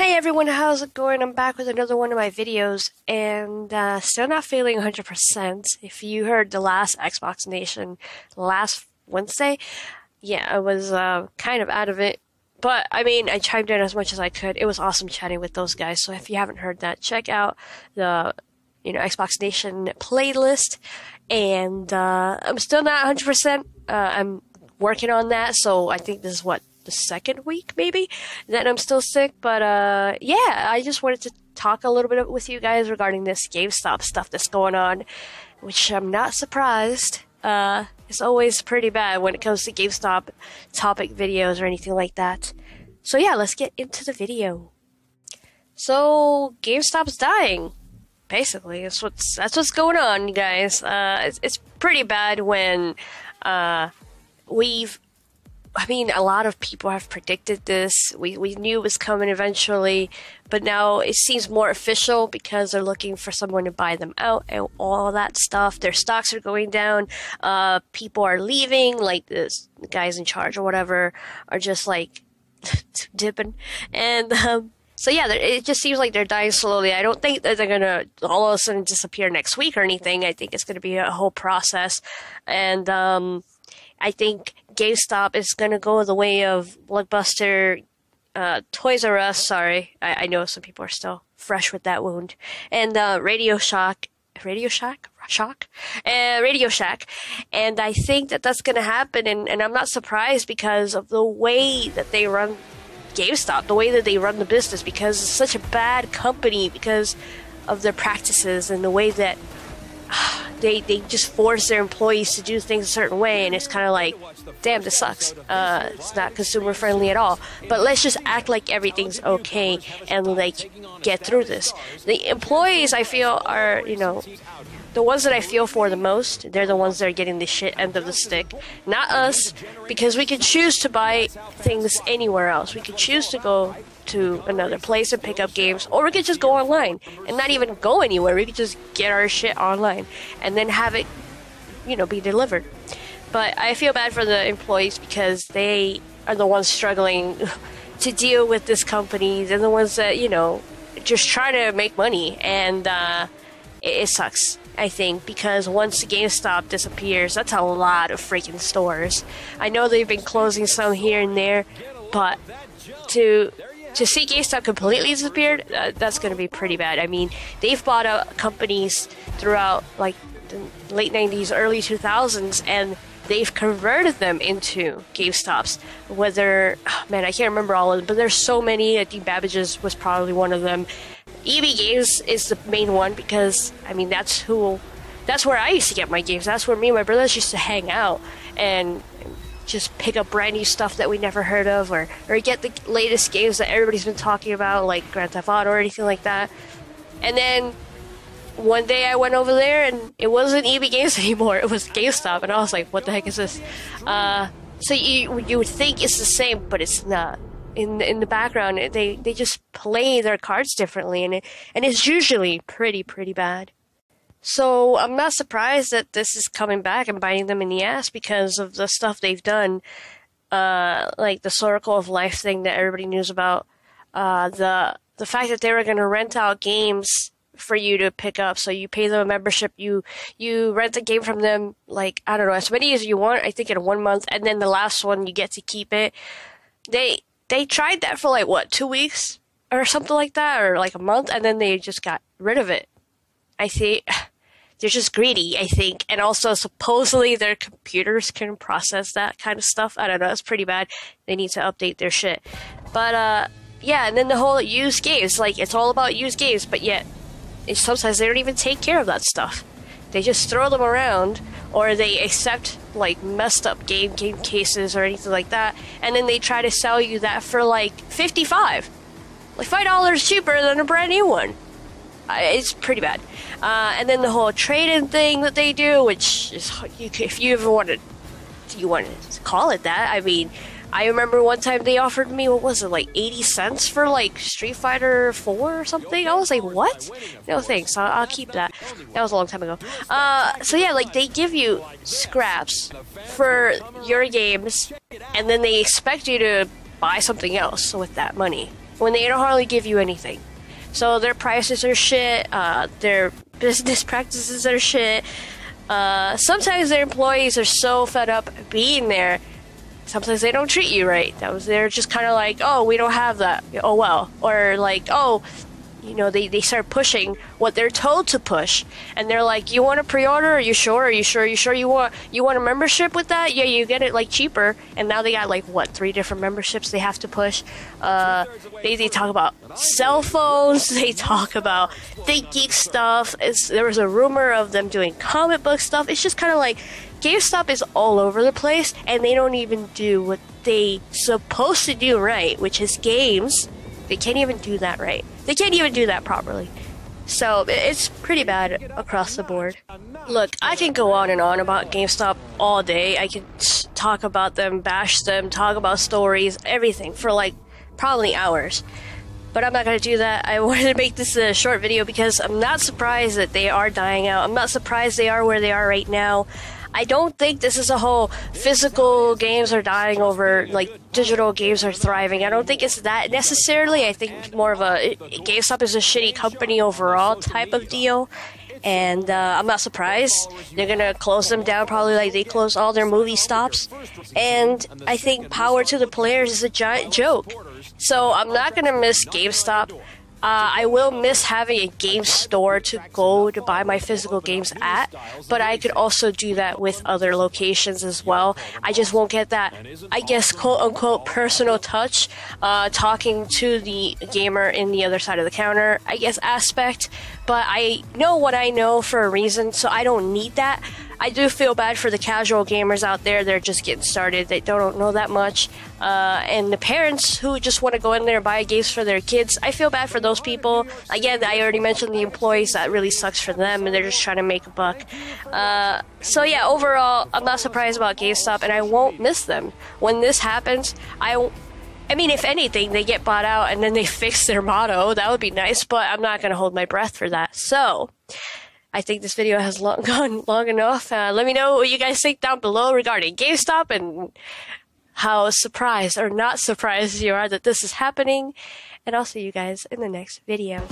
Hey everyone, how's it going? I'm back with another one of my videos, and still not feeling 100%. If you heard the last Xbox Nation last Wednesday, yeah, I was kind of out of it. But, I mean, I chimed in as much as I could. It was awesome chatting with those guys, so if you haven't heard that, check out the Xbox Nation playlist. And I'm still not 100%. I'm working on that, so I think this is the second week, maybe, that I'm still sick. But, yeah, I just wanted to talk a little bit with you guys regarding this GameStop stuff that's going on, which I'm not surprised. It's always pretty bad when it comes to GameStop topic videos or anything like that. So, yeah, let's get into the video. So, GameStop's dying. Basically, that's what's going on, you guys. It's pretty bad when, a lot of people have predicted this. We knew it was coming eventually, but now it seems more official because they're looking for someone to buy them out and all that stuff. Their stocks are going down. People are leaving, like the guys in charge or whatever are just like dipping. And so yeah, it just seems like they're dying slowly. I don't think that they're gonna all of a sudden disappear next week or anything. I think it's gonna be a whole process. And I think GameStop is going to go the way of Blockbuster, Toys R Us, sorry. I know some people are still fresh with that wound. And Radio Shack. And I think that that's going to happen. And I'm not surprised because of the way that they run GameStop, the way that they run the business, because it's such a bad company because of their practices and the way that they just force their employees to do things a certain way, and it's kind of like, damn, this sucks. It's not consumer friendly at all. But let's just act like everything's okay and like get through this. The employees, I feel, are the ones that I feel for the most. They're the ones that are getting the shit end of the stick, not us, because we can choose to buy things anywhere else. We can choose to go to another place and pick up games, or we could just go online and not even go anywhere. We could just get our shit online and then have it, be delivered. But I feel bad for the employees because they are the ones struggling to deal with this company. They're the ones that, just try to make money, and it sucks, I think, because once GameStop disappears, that's a lot of freaking stores. I know they've been closing some here and there, but to see GameStop completely disappeared, that's going to be pretty bad. I mean, they've bought out companies throughout, like, the late 90s, early 2000s, and they've converted them into GameStops. I can't remember all of them, but there's so many. I think Babbage's was probably one of them. EB Games is the main one because, that's where I used to get my games. That's where me and my brothers used to hang out and just pick up brand new stuff that we never heard of, or get the latest games that everybody's been talking about, like Grand Theft Auto or anything like that. And then one day I went over there and it wasn't EB Games anymore, it was GameStop, and I was like, what the heck is this? So you would think it's the same, but it's not. In the background, they just play their cards differently, and it's usually pretty bad. So I'm not surprised that this is coming back and biting them in the ass because of the stuff they've done, like the Circle of Life thing that everybody knows about, the fact that they were going to rent out games for you to pick up. So you pay them a membership, you rent a game from them, like, I don't know, as many as you want, I think in 1 month, and then the last one you get to keep it. They tried that for 2 weeks or something like that, or like a month, and then they just got rid of it. I think they're just greedy, I think. And also, supposedly, their computers can process that kind of stuff. I don't know, it's pretty bad. They need to update their shit. But, yeah, and then the whole used games. Like, it's all about used games, but yet, sometimes they don't even take care of that stuff. They just throw them around, or they accept, messed up game cases or anything like that, and then they try to sell you that for, $55. $5 cheaper than a brand new one. It's pretty bad. And then the whole trade-in thing that they do, which is, if you ever want to call it that. I remember one time they offered me, 80 cents for, Street Fighter 4 or something? I was like, what? No thanks, I'll keep that. That was a long time ago. So yeah, they give you scraps for your games, and then they expect you to buy something else with that money. when they don't hardly give you anything. So their prices are shit, their business practices are shit. Sometimes their employees are so fed up being there, sometimes they don't treat you right. They're just kind of like, oh, we don't have that. Oh, well. Or like, oh, you know, they start pushing what they're told to push. And they're like, you want a pre-order? Are you sure? Are you sure? Are you sure you want a membership with that? Yeah, you get it like cheaper. And now they got like, what, 3 different memberships they have to push. They talk about cell phones. They talk about ThinkGeek stuff. There was a rumor of them doing comic book stuff. It's just kind of like, GameStop is all over the place, and they don't even do what they supposed to do right, which is games. They can't even do that right. They can't even do that properly. So it's pretty bad across the board. Look, I can go on and on about GameStop all day. I can talk about them, bash them, talk about stories, everything for like probably hours. But I'm not going to do that. I wanted to make this a short video because I'm not surprised that they are dying out. I'm not surprised they are where they are right now. I don't think this is a whole physical games are dying over, like, digital games are thriving. I don't think it's that necessarily. I think more of a GameStop is a shitty company overall type of deal. And I'm not surprised. They're going to close them down probably like they close all their movie stops. And I think power to the players is a giant joke. So I'm not going to miss GameStop. I will miss having a game store to go to buy my physical games at, but I could also do that with other locations as well. I just won't get that, I guess, quote-unquote personal touch, talking to the gamer in the other side of the counter, I guess, aspect, but I know what I know for a reason, so I don't need that. I do feel bad for the casual gamers out there. They're just getting started. They don't know that much. And the parents who just want to go in there and buy games for their kids, I feel bad for those people. Again, I already mentioned the employees. That really sucks for them, and they're just trying to make a buck. So yeah, overall, I'm not surprised about GameStop, and I won't miss them. When this happens, I mean, if anything, they get bought out and then they fix their motto. That would be nice, but I'm not going to hold my breath for that. So I think this video has gone long enough. Let me know what you guys think down below regarding GameStop and how surprised or not surprised you are that this is happening. And I'll see you guys in the next video.